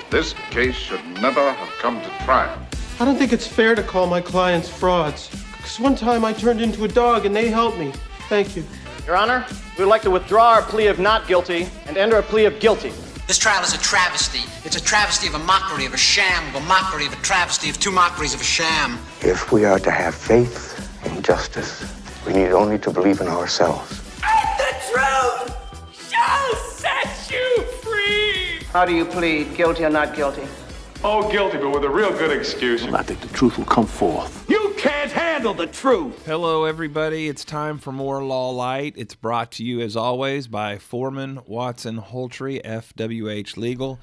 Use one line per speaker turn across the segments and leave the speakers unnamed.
This case should never have come to trial.
I don't think it's fair to call my clients frauds. Because one time I turned into a dog and they helped me. Thank you.
Your Honor, we would like to withdraw our plea of not guilty and enter a plea of guilty.
This trial is a travesty. It's a travesty of a mockery, of a sham, of a mockery, of a travesty, of two mockeries, of a sham.
If we are to have faith in justice, we need only to believe in ourselves.
And the truth shall set you free!
How do you plead, guilty or not guilty?
Oh, guilty, but with a real good excuse.
I think the truth will come forth.
You can't handle the truth!
Hello, everybody. It's time for more Law Light. It's brought to you, as always, by Foreman, Watson, Holtry, FWH Legal.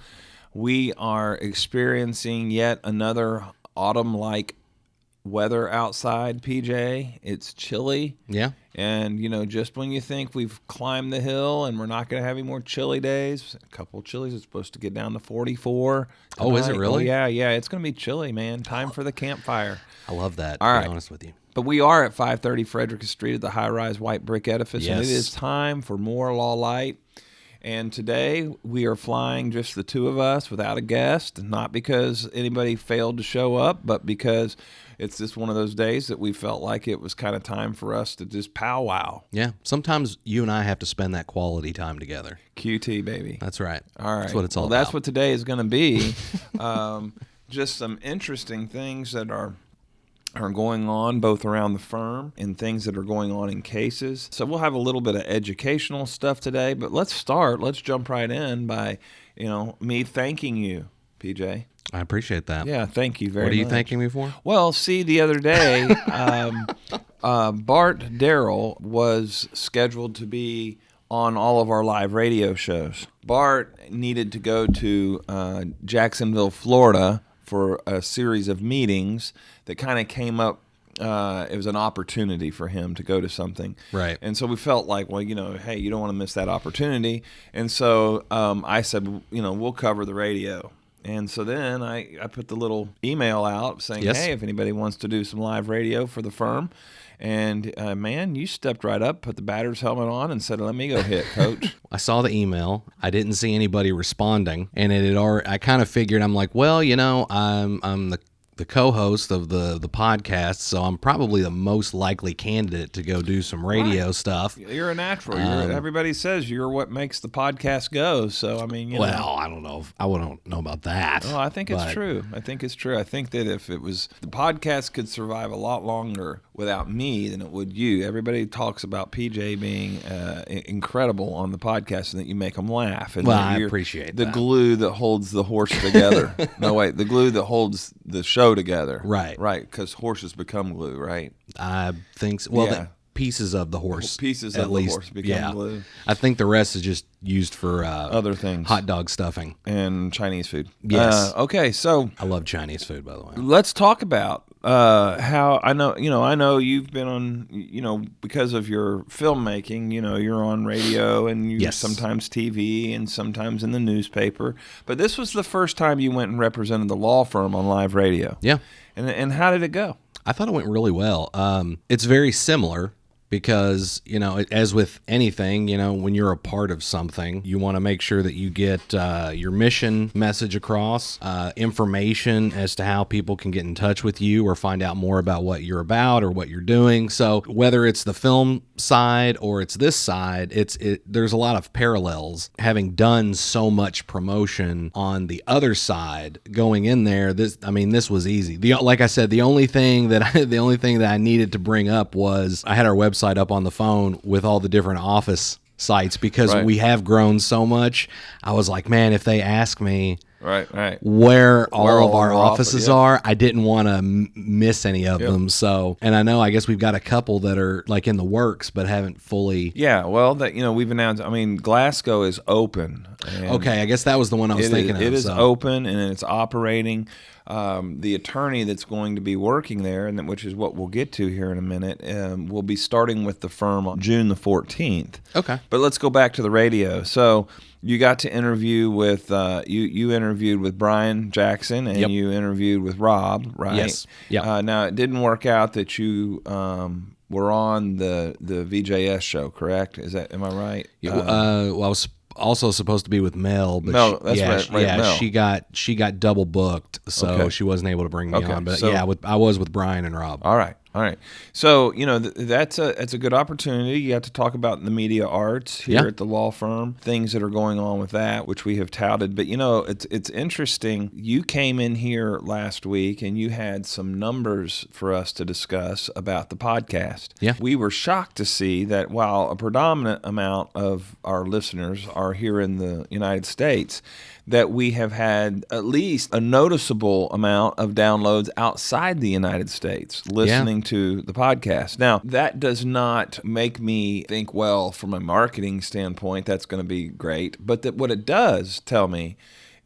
We are experiencing yet another autumn-like weather outside, PJ. It's chilly.
Yeah.
And, you know, just when you think we've climbed the hill and we're not going to have any more chilly days, a couple of chillies, it's supposed to get down to 44 tonight.
Oh, is it really?
Oh, yeah. It's going to be chilly, man. Time for the campfire.
I love that,
All
to
right.
be honest with you.
But we are at 530 Frederick Street at the high-rise white brick edifice,
Yes.
and it is time for more Law Light. And today we are flying just the two of us without a guest, not because anybody failed to show up, but because it's just one of those days that we felt like it was kind of time for us to just powwow.
Yeah. Sometimes you and I have to spend that quality time together.
QT, baby.
That's right.
All right.
That's what it's all
That's
about.
what today is going to be. Just some interesting things that are going on both around the firm and things that are going on in cases. So we'll have a little bit of educational stuff today, but let's jump right in by, me thanking you, PJ.
I appreciate that.
Yeah, thank you very much.
What are you thanking me for?
Well, see, the other day, Bart Darrell was scheduled to be on all of our live radio shows. Bart needed to go to Jacksonville, Florida for a series of meetings that kind of came up. It was an opportunity for him to go to something.
Right.
And so we felt like, well, hey, you don't want to miss that opportunity. And so I said, we'll cover the radio. And so then I put the little email out saying,
Yes.
hey, if anybody wants to do some live radio for the firm. And, man, you stepped right up, put the batter's helmet on, and said, let me go hit, coach.
I saw the email. I didn't see anybody responding, and it had already, I kind of figured, I'm like, well, I'm the co-host of the podcast, so I'm probably the most likely candidate to go do some radio stuff.
You're a natural. Everybody says you're what makes the podcast go. So, I mean,
Well, I don't know. I wouldn't know about that.
Oh, I think it's true. I think that if it was, the podcast could survive a lot longer without me than it would you. Everybody talks about PJ being incredible on the podcast and that you make them laugh. And
Well,
that
I
you're
appreciate
the
that.
glue that holds the horse together. No, wait, the glue that holds the show together.
Right.
Right, because horses become glue, right?
I think so. Well,
Yeah.
the pieces of the horse.
Pieces
at
of
least,
the horse become glue.
I think the rest is just used for
Other things.
hot dog stuffing.
And Chinese food.
Yes.
Okay, so
I love Chinese food, by the way.
let's talk about how I know you've been on, because of your filmmaking, you're on radio and you
Yes.
sometimes TV and sometimes in the newspaper. But this was the first time you went and represented the law firm on live radio.
Yeah.
And how did it go?
I thought it went really well. It's very similar because, as with anything, when you're a part of something, you want to make sure that you get your mission message across, information as to how people can get in touch with you or find out more about what you're about or what you're doing. So whether it's the film side or it's this side, there's a lot of parallels. Having done so much promotion on the other side, going in there, this was easy. Like I said, the only thing that I needed to bring up was I had our website up on the phone with all the different office sites because
Right.
we have grown so much. I was like, man, if they ask me
Right.
where all of our offices
yeah.
are, I didn't want to miss any of
Yep.
them. So, and I guess we've got a couple that are like in the works, but haven't fully.
Yeah, well, we've announced. Glasgow is open. And
Okay, I guess that was the one I was thinking of.
It is
so.
open and it's operating. The attorney that's going to be working there, and which is what we'll get to here in a minute, will be starting with the firm on June the 14th.
Okay.
But let's go back to the radio. So you got to interview with you interviewed with Brian Jackson and
Yep.
you interviewed with Rob, right?
Yes. Yep.
Now it didn't work out that you were on the VJS show, correct? Am I right?
Well, I was also supposed to be with Mel, but
Mel, that's right, Mel.
she got double booked, so she wasn't able to bring me on. But I was with Brian and Rob.
All right. So, that's a good opportunity. You have to talk about the media arts here at the law firm, things that are going on with that, which we have touted. But, it's interesting. You came in here last week and you had some numbers for us to discuss about the podcast.
Yeah.
We were shocked to see that while a predominant amount of our listeners are here in the United States, that we have had at least a noticeable amount of downloads outside the United States listening to the podcast. Now, that does not make me think, well, from a marketing standpoint, that's going to be great. But that what it does tell me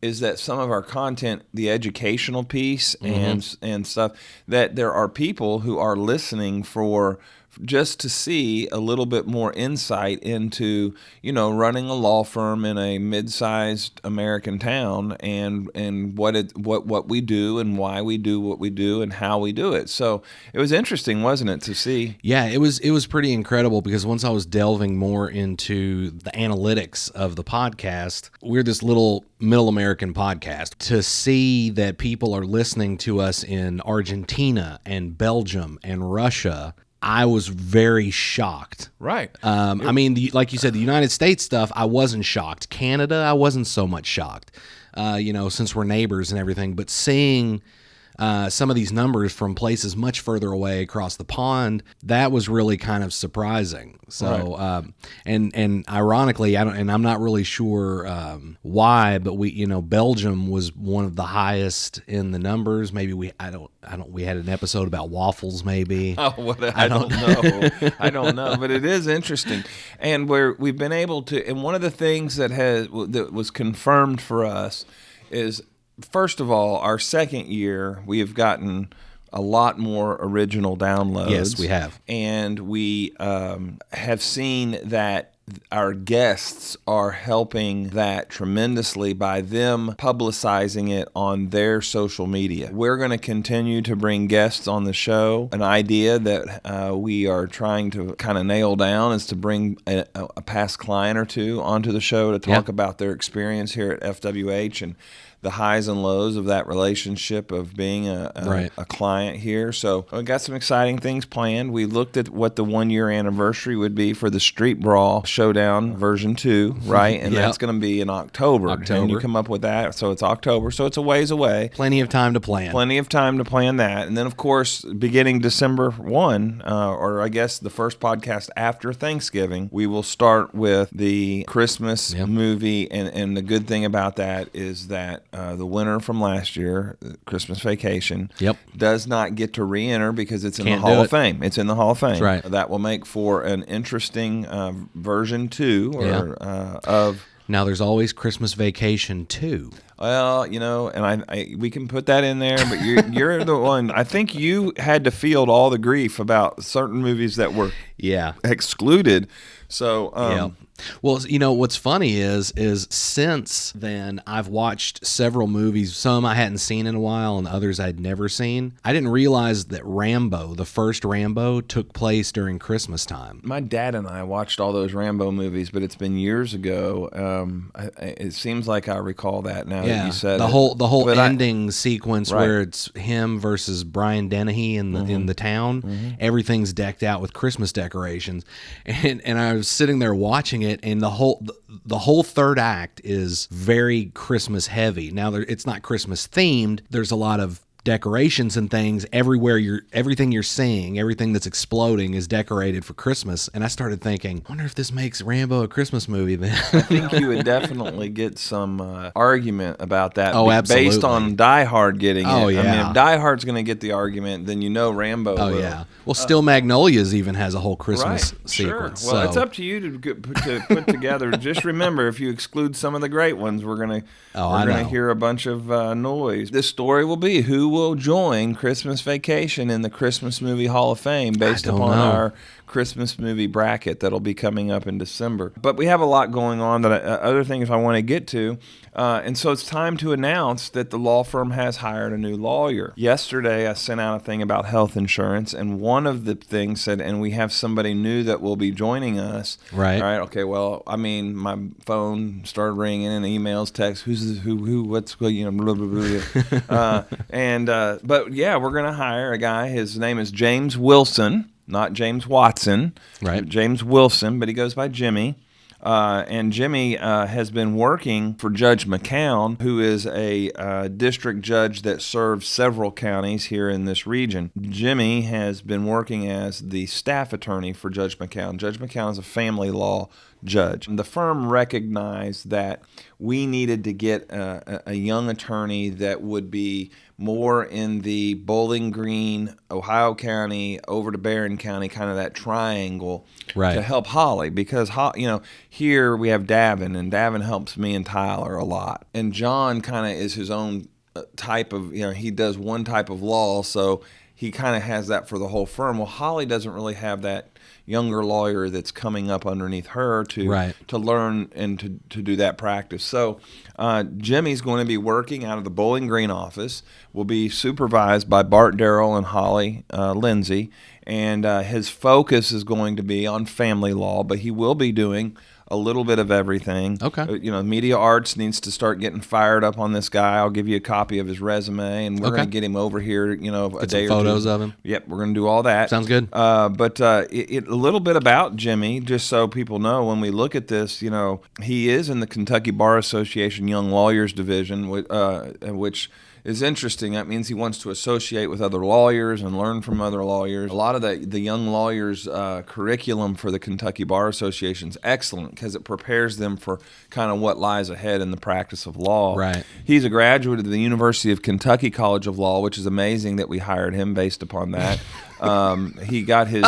is that some of our content, the educational piece and stuff, that there are people who are listening for just to see a little bit more insight into, running a law firm in a mid-sized American town and what we do and why we do what we do and how we do it. So it was interesting, wasn't it, to see?
Yeah, it was pretty incredible because once I was delving more into the analytics of the podcast, we're this little middle American podcast. To see that people are listening to us in Argentina and Belgium and Russia, I was very shocked.
Right.
I mean, like you said, the United States stuff, I wasn't shocked. Canada, I wasn't so much shocked, since we're neighbors and everything. But seeing some of these numbers from places much further away across the pond, that was really kind of surprising. So, and ironically, I'm not really sure why, but Belgium was one of the highest in the numbers. Maybe we had an episode about waffles, maybe.
Oh, well, I don't know. I don't know, but it is interesting, and we've been able to. And one of the things that was confirmed for us is, first of all, our second year, we have gotten a lot more original downloads.
Yes, we have.
And we have seen that our guests are helping that tremendously by them publicizing it on their social media. We're going to continue to bring guests on the show. An idea that we are trying to kind of nail down is to bring a past client or two onto the show to talk about their experience here at FWH and the highs and lows of that relationship of being a client here. So we got some exciting things planned. We looked at what the 1-year anniversary would be for the Street Brawl Showdown version 2, right? And that's going to be in October. And you come up with that. So it's October. So it's a ways away.
Plenty of time to plan.
Plenty of time to plan that. And then, of course, beginning December 1, or I guess the first podcast after Thanksgiving, we will start with the Christmas movie. And the good thing about that is that the winner from last year, Christmas Vacation, does not get to re-enter because it's in the Hall of Fame. It's in the Hall of Fame.
That's right.
That will make for an interesting version 2 of.
Now there's always Christmas Vacation 2.
Well, and we can put that in there, but you're the one. I think you had to field all the grief about certain movies that were excluded. So
Well, what's funny is since then I've watched several movies. Some I hadn't seen in a while, and others I'd never seen. I didn't realize that Rambo, the first Rambo, took place during Christmas time.
My dad and I watched all those Rambo movies, but it's been years ago. It seems like I recall that now that you said
the whole ending sequence where it's him versus Brian Dennehy in the town. Everything's decked out with Christmas decorations, and I was sitting there watching it. And the whole third act is very Christmas heavy. Now it's not Christmas themed. There's a lot of decorations and things everywhere. Everything you're seeing, everything that's exploding is decorated for Christmas. And I started thinking, I wonder if this makes Rambo a Christmas movie then.
I think you would definitely get some argument about that.
Oh, absolutely.
Based on Die Hard getting it.
Oh, yeah.
I mean, if Die Hard's going to get the argument, then Rambo will.
Oh, yeah. Well, Steel Magnolias even has a whole Christmas sequence.
Sure. Well, it's up to you to put together. Just remember, if you exclude some of the great ones, we're going to hear a bunch of noise. This story will be who will join Christmas Vacation in the Christmas Movie Hall of Fame based upon our Christmas movie bracket that'll be coming up in December. But we have a lot going on that other things I want to get to. And so it's time to announce that the law firm has hired a new lawyer. Yesterday, I sent out a thing about health insurance, and one of the things said, and we have somebody new that will be joining us.
Right.
All right. Okay. Well, I mean, my phone started ringing and emails, texts. Who's this, who? What's blah, blah, blah. But yeah, we're gonna hire a guy. His name is James Wilson, not James Watson.
Right.
James Wilson, but he goes by Jimmy. And Jimmy has been working for Judge McCown, who is a district judge that serves several counties here in this region. Jimmy has been working as the staff attorney for Judge McCown. Judge McCown is a family law judge. The firm recognized that we needed to get a young attorney that would be more in the Bowling Green, Ohio County, over to Barron County, kind of that triangle,
right,
to help Holly, because here we have Davin, and Davin helps me and Tyler a lot, and John kind of is his own type of, he does one type of law, so he kind of has that for the whole firm. Well, Holly doesn't really have that younger lawyer that's coming up underneath her to learn and to do that practice. So Jimmy's going to be working out of the Bowling Green office, will be supervised by Bart Darrell and Holly Lindsay, and his focus is going to be on family law, but he will be doing a little bit of everything.
Okay.
Media Arts needs to start getting fired up on this guy. I'll give you a copy of his resume, and we're going to get him over here, a day or two.
Photos of him.
Yep, we're going to do all that.
Sounds good.
But a little bit about Jimmy, just so people know, when we look at this, he is in the Kentucky Bar Association Young Lawyers Division, which is interesting. That means he wants to associate with other lawyers and learn from other lawyers. A lot of the young lawyers' curriculum for the Kentucky Bar Association is excellent because it prepares them for kind of what lies ahead in the practice of law.
Right.
He's a graduate of the University of Kentucky College of Law, which is amazing that we hired him based upon that. He got his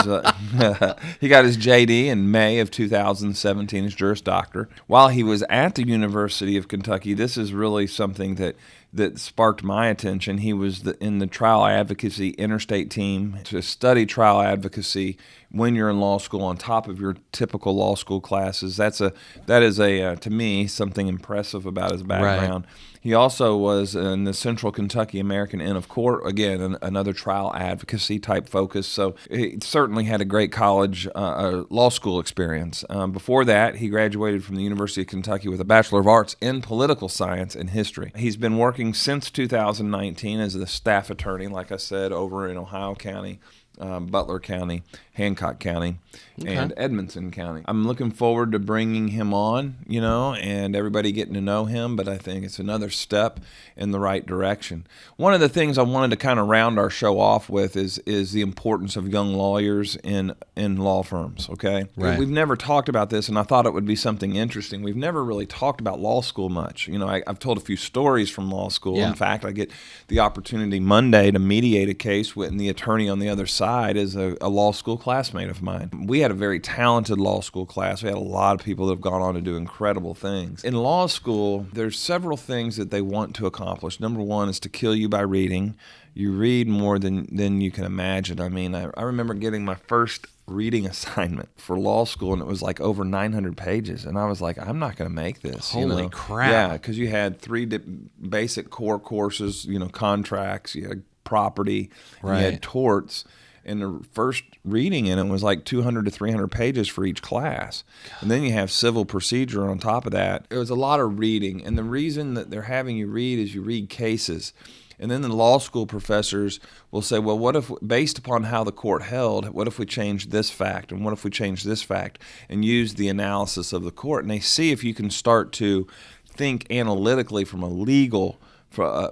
JD in May of 2017 as Juris Doctor. While he was at the University of Kentucky, this is really something that sparked my attention. He was in the trial advocacy interstate team to study trial advocacy when you're in law school on top of your typical law school classes. That is to me, something impressive about his background. Right. He also was in the Central Kentucky American Inn of Court, again, another trial advocacy type focus. So he certainly had a great college law school experience. Before that, he graduated from the University of Kentucky with a Bachelor of Arts in Political Science and History. He's been working since 2019 as a staff attorney, like I said, over in Ohio County, Butler County, Hancock County, and Edmonson County. I'm looking forward to bringing him on, and everybody getting to know him, but I think it's another step in the right direction. One of the things I wanted to kind of round our show off with is the importance of young lawyers in law firms, okay?
Right.
We've never talked about this, and I thought it would be something interesting. We've never really talked about law school much. I've told a few stories from law school.
Yeah.
In fact, I get the opportunity Monday to mediate a case when the attorney on the other side is a law school classmate of mine. We had a very talented law school class. We had a lot of people that have gone on to do incredible things. In law school, there's several things that they want to accomplish. Number one is to kill you by reading. You read more than you can imagine. I mean, I remember getting my first reading assignment for law school, and it was like over 900 pages. And I was like, I'm not going to make this.
Holy crap.
Yeah, because you had three basic core courses, contracts, you had property, and you had torts. And the first reading in it was like 200 to 300 pages for each class. And then you have civil procedure on top of that. It was a lot of reading. And the reason that they're having you read is you read cases. And then the law school professors will say, well, what if, based upon how the court held, what if we change this fact? And what if we change this fact? And use the analysis of the court. And they see if you can start to think analytically from a legal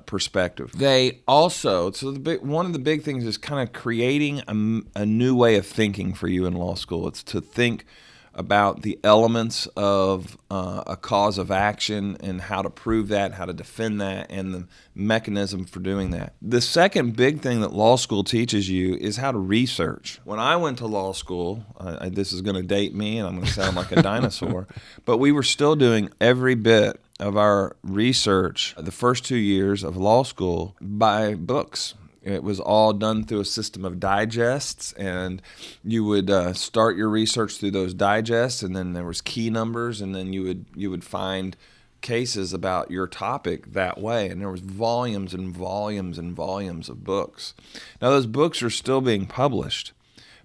perspective. They also, one of the big things is kind of creating a new way of thinking for you in law school. It's to think about the elements of a cause of action and how to prove that, how to defend that, and the mechanism for doing that. The second big thing that law school teaches you is how to research. When I went to law school, this is going to date me and I'm going to sound like a dinosaur, but we were still doing every bit of our research the first 2 years of law school by books. It was all done through a system of digests, and you would start your research through those digests, and then there was key numbers, and then you would find cases about your topic that way, and there was volumes and volumes and volumes of books. Now those books are still being published,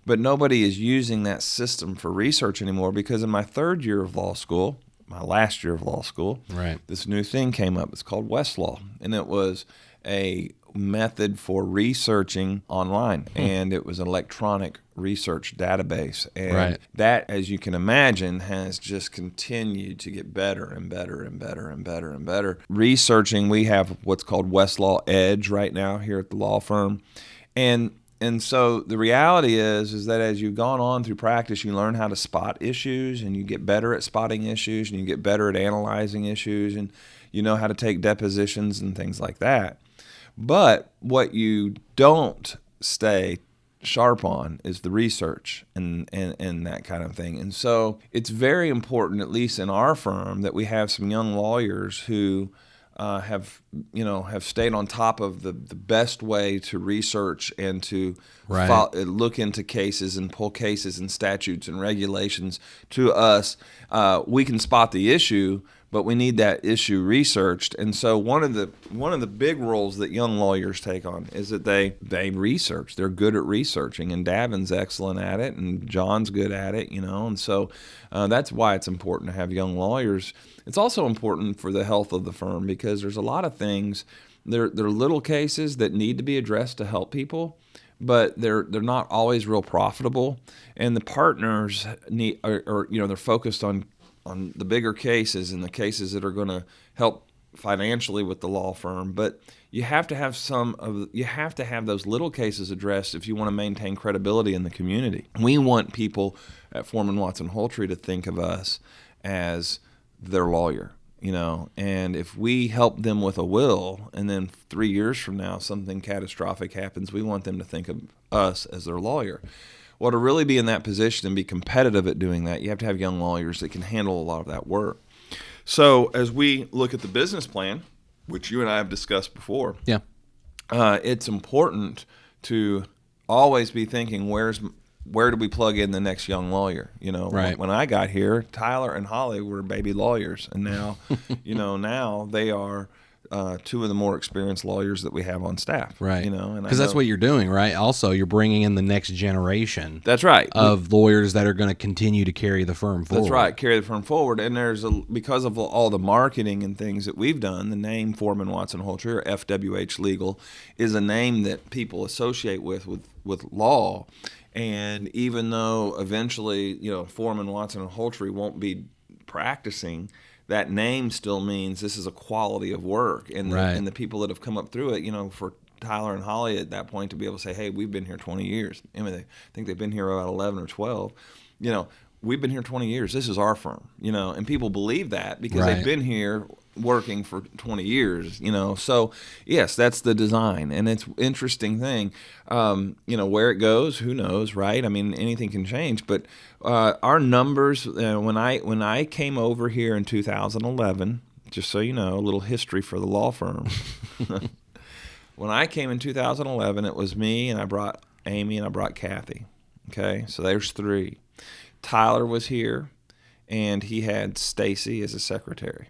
but nobody is using that system for research anymore, because in my third year of law school, my last year of law school,
Right.
this new thing came up. It's called Westlaw, and it was a method for researching online, and it was an electronic research database. And
Right.
that, as you can imagine, has just continued to get better and better and better and better and better. Researching, we have what's called Westlaw Edge right now here at the law firm. And so the reality is that as you've gone on through practice, you learn how to spot issues, and you get better at spotting issues, and you get better at analyzing issues, and you know how to take depositions and things like that. But what you don't stay sharp on is the research and that kind of thing. And so it's very important, at least in our firm, that we have some young lawyers who have stayed on top of the best way to research and to
Right.
look into cases and pull cases and statutes and regulations to us. We can spot the issue, but we need that issue researched. And so one of the big roles that young lawyers take on is that they research. They're good at researching, and Davin's excellent at it, and John's good at it, and so that's why it's important to have young lawyers. It's also important for the health of the firm, because there's a lot of things. They're little cases that need to be addressed to help people, but they're not always real profitable, and the partners they're focused on the bigger cases and the cases that are going to help financially with the law firm. But you have to have those little cases addressed if you want to maintain credibility in the community. We want people at Foreman Watson Holtry to think of us as their lawyer, and if we help them with a will, and then 3 years from now something catastrophic happens, we want them to think of us as their lawyer. Well, to really be in that position and be competitive at doing that, you have to have young lawyers that can handle a lot of that work. So as we look at the business plan, which you and I have discussed before,
Yeah.
It's important to always be thinking, where do we plug in the next young lawyer?
Right.
When I got here, Tyler and Holly were baby lawyers, and now, now they are two of the more experienced lawyers that we have on staff.
Right.
And
because that's what you're doing, right? Also, you're bringing in the next generation.
That's right.
Of lawyers that are going to continue to carry the firm forward.
That's right, carry the firm forward. And because of all the marketing and things that we've done, the name Foreman Watson Holtry, or FWH Legal, is a name that people associate with law. And even though eventually, Foreman Watson Holtry won't be practicing, that name still means this is a quality of work. And the people that have come up through it, for Tyler and Holly at that point to be able to say, hey, we've been here 20 years. I mean, I think they've been here about 11 or 12. We've been here 20 years. This is our firm, and people believe that because
Right.
they've been here working for 20 years, So, yes, that's the design, and it's an interesting thing. Where it goes, who knows, right? I mean, anything can change, but our numbers, when I came over here in 2011, just so you know, a little history for the law firm. When I came in 2011, it was me, and I brought Amy, and I brought Kathy. Okay, so there's three. Tyler was here, and he had Stacy as a secretary.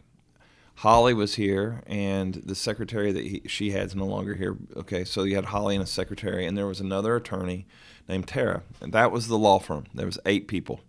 Holly was here, and the secretary that she had is no longer here. Okay, so you had Holly and a secretary, and there was another attorney named Tara, and that was the law firm. There was 8 people.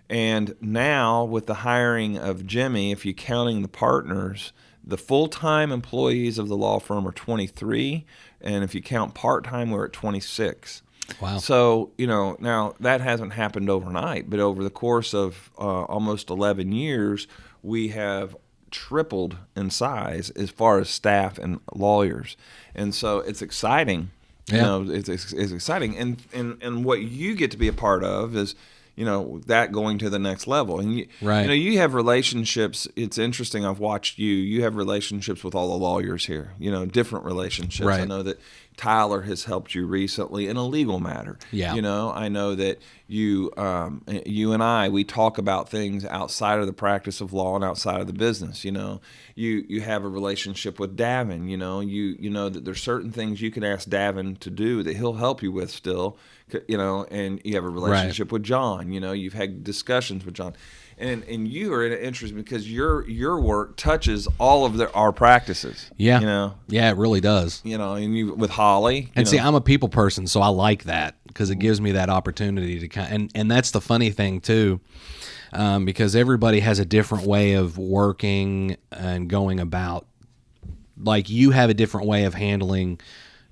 And now, with the hiring of Jimmy, if you're counting the partners, the full-time employees of the law firm are 23, and if you count part-time, we're at 26.
Wow.
So, now that hasn't happened overnight, but over the course of almost 11 years, we have tripled in size as far as staff and lawyers. And so it's exciting.
Yeah.
It's exciting. And what you get to be a part of is, that going to the next level. And
Right.
You have relationships. It's interesting. I've watched you. You have relationships with all the lawyers here, different relationships.
Right.
I know that Tyler has helped you recently in a legal matter.
Yeah.
I know that you and I, we talk about things outside of the practice of law and outside of the business. You have a relationship with Davin. You know that there's certain things you can ask Davin to do that he'll help you with still. And you have a relationship with John. You've had discussions with John. And you are in an interest because your work touches all of our practices.
Yeah. Yeah, it really does.
And you with Holly.
And see, I'm a people person, so I like that because it gives me that opportunity to and that's the funny thing too, because everybody has a different way of working and going about. Like you have a different way of handling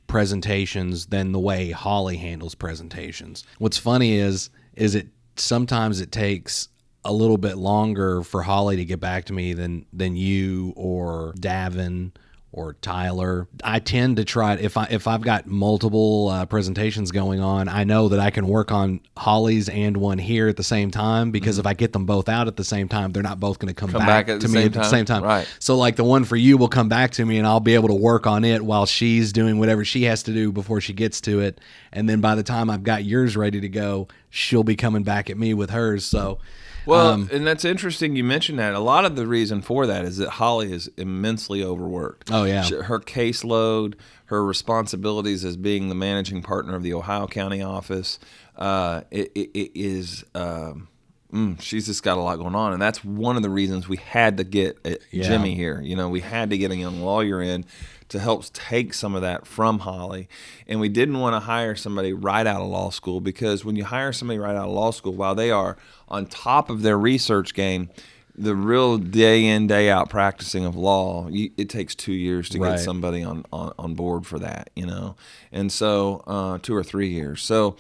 presentations than the way Holly handles presentations. What's funny is it sometimes it takes a little bit longer for Holly to get back to me than you or Davin or Tyler. I tend to try if I've got multiple presentations going on, I know that I can work on Holly's and one here at the same time because if I get them both out at the same time, they're not both going to come back
at
to me at the same time.
Right.
So like the one for you will come back to me and I'll be able to work on it while she's doing whatever she has to do before she gets to it. And then by the time I've got yours ready to go, she'll be coming back at me with hers. So
well, and that's interesting you mentioned that. A lot of the reason for that is that Holly is immensely overworked.
Oh, yeah.
Her caseload, her responsibilities as being the managing partner of the Ohio County office, she's just got a lot going on. And that's one of the reasons we had to get Jimmy here. We had to get a young lawyer in to help take some of that from Holly. And we didn't want to hire somebody right out of law school because when you hire somebody right out of law school, while they are on top of their research game, the real day in, day out practicing of law, it takes 2 years to get somebody on board for that, and so 2 or 3 years. So,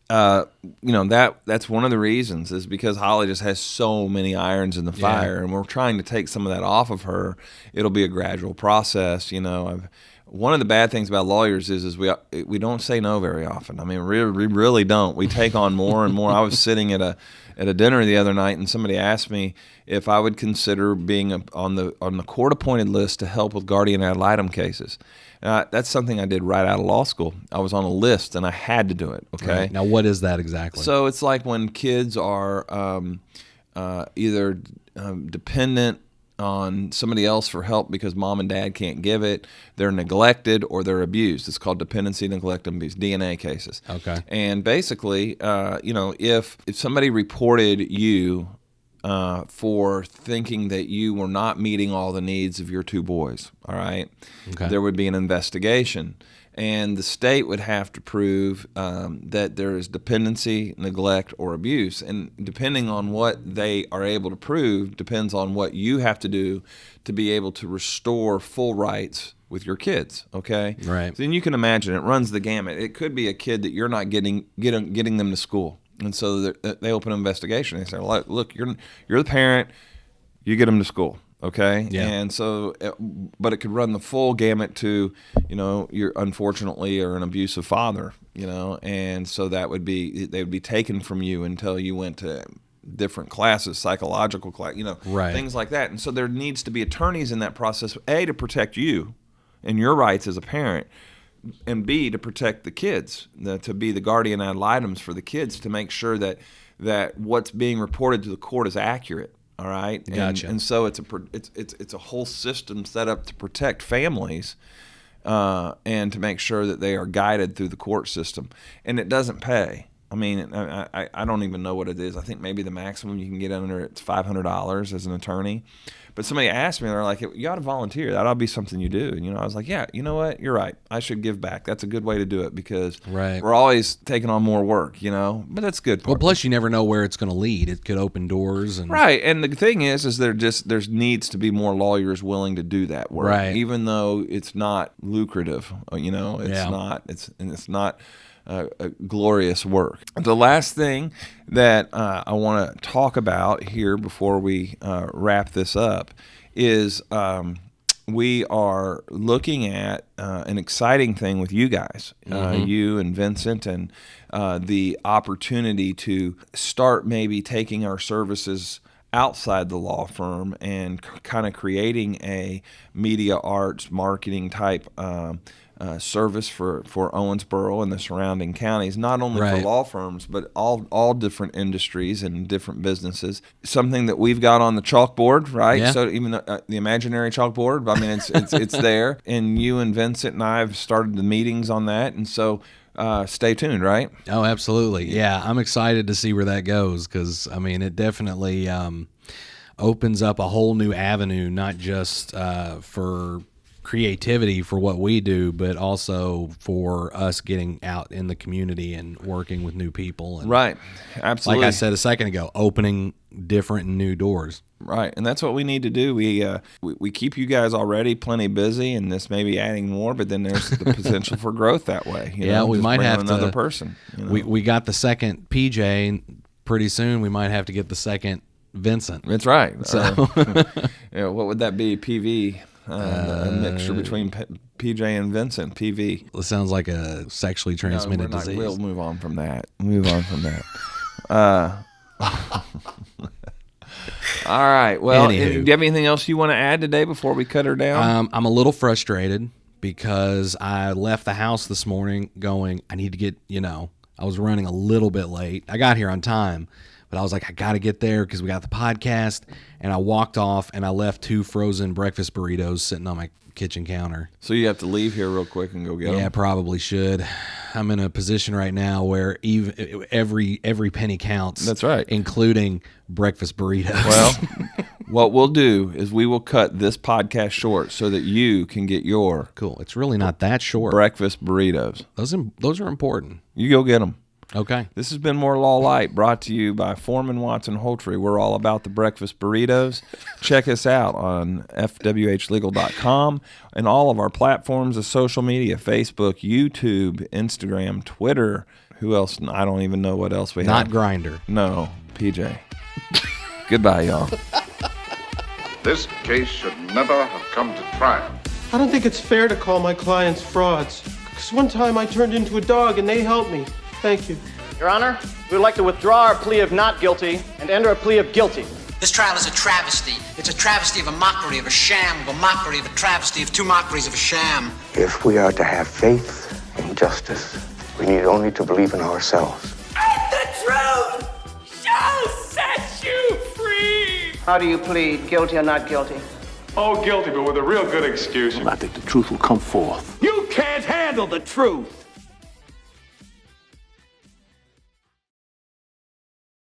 that's one of the reasons is because Holly just has so many irons in the fire, and we're trying to take some of that off of her. It'll be a gradual process, One of the bad things about lawyers is we don't say no very often. I mean, we really don't. We take on more and more. I was sitting at a dinner the other night, and somebody asked me if I would consider being on the court-appointed list to help with guardian ad litem cases. That's something I did right out of law school. I was on a list, and I had to do it. Okay.
Right. Now, what is that exactly?
So it's like when kids are either dependent on somebody else for help because mom and dad can't give it, they're neglected, or they're abused. It's called dependency, neglect, and abuse, DNA cases.
Okay.
And basically, if somebody reported you for thinking that you were not meeting all the needs of your two boys, all right, there would be an investigation. And the state would have to prove that there is dependency, neglect, or abuse. And depending on what they are able to prove depends on what you have to do to be able to restore full rights with your kids, okay?
Right.
So then you can imagine it runs the gamut. It could be a kid that you're not getting them to school. And so they open an investigation. They say, look, you're the parent, you get them to school. Okay.
Yeah.
And so, but it could run the full gamut to, you're unfortunately or an abusive father, and so they would be taken from you until you went to different classes, psychological class, things like that. And so there needs to be attorneys in that process, A, to protect you and your rights as a parent, and B, to protect the kids, to be the guardian ad litems for the kids, to make sure that what's being reported to the court is accurate. All right.
Gotcha.
And so it's a whole system set up to protect families and to make sure that they are guided through the court system. And it doesn't pay. I mean, I don't even know what it is. I think maybe the maximum you can get under it's $500 as an attorney. But somebody asked me, they're like, you ought to volunteer. That ought to be something you do. And, I was like, yeah, you know what? You're right. I should give back. That's a good way to do it because we're always taking on more work, but that's good.
Well, plus you never know where it's going to lead. It could open doors.
Right. And the thing is there needs to be more lawyers willing to do that work.
Right.
Even though it's not lucrative, it's not glorious work. The last thing that I want to talk about here before we wrap this up is we are looking at an exciting thing with you guys, you and Vincent, and the opportunity to start maybe taking our services outside the law firm and kind of creating a media arts marketing type service for Owensboro and the surrounding counties, not only
Right.
for law firms, but all different industries and different businesses. Something that we've got on the chalkboard, right?
Yeah.
So even the imaginary chalkboard, I mean, it's there. And you and Vincent and I have started the meetings on that. And so stay tuned, right?
Oh, absolutely. Yeah, I'm excited to see where that goes because, I mean, it definitely opens up a whole new avenue, not just for creativity for what we do, but also for us getting out in the community and working with new people. And
Right. Absolutely.
like I said a second ago, opening different and new doors.
Right, and that's what we need to do. We keep you guys already plenty busy, and this may be adding more, but then there's the potential for growth that way. You know,
We
just
might
bring
have
another
to,
person. You know?
We got the second PJ, and pretty soon we might have to get the second Vincent.
That's right.
So,
What would that be? PV, a mixture between PJ and Vincent. PV.
it sounds like a sexually transmitted disease.
We'll move on from that. All right. Well, do
Anywho.
you have anything else you want to add today before we cut her down?
I'm a little frustrated because I left the house this morning going, I need to get, I was running a little bit late. I got here on time, but I was like, I got to get there because we got the podcast. And I walked off and I left 2 frozen breakfast burritos sitting on my kitchen counter.
So you have to leave here real quick and go get them?
Yeah, probably should. I'm in a position right now where even every penny counts.
That's right.
Including breakfast burritos.
Well, what we'll do is we will cut this podcast short so that you can get your
cool. It's really not that short.
breakfast burritos.
Those are important.
You go get them.
Okay.
This has been More Law Light, brought to you by Foreman Watson Holtry. We're all about the breakfast burritos. Check us out on fwhlegal.com and all of our platforms of social media, Facebook, YouTube, Instagram, Twitter. Who else? I don't even know what else we have.
Not Grindr.
No, PJ. Goodbye, y'all.
This case should never have come to trial.
I don't think it's fair to call my clients frauds. Because one time I turned into a dog and they helped me. Thank you.
Your Honor, we would like to withdraw our plea of not guilty and enter a plea of guilty.
This trial is a travesty. It's a travesty of a mockery, of a sham, of a mockery, of a travesty, of 2 mockeries of a sham.
If we are to have faith in justice, we need only to believe in ourselves.
And the truth shall set you free!
How do you plead, guilty or not guilty?
Oh, guilty, but with a real good excuse.
I think the truth will come forth.
You can't handle the truth!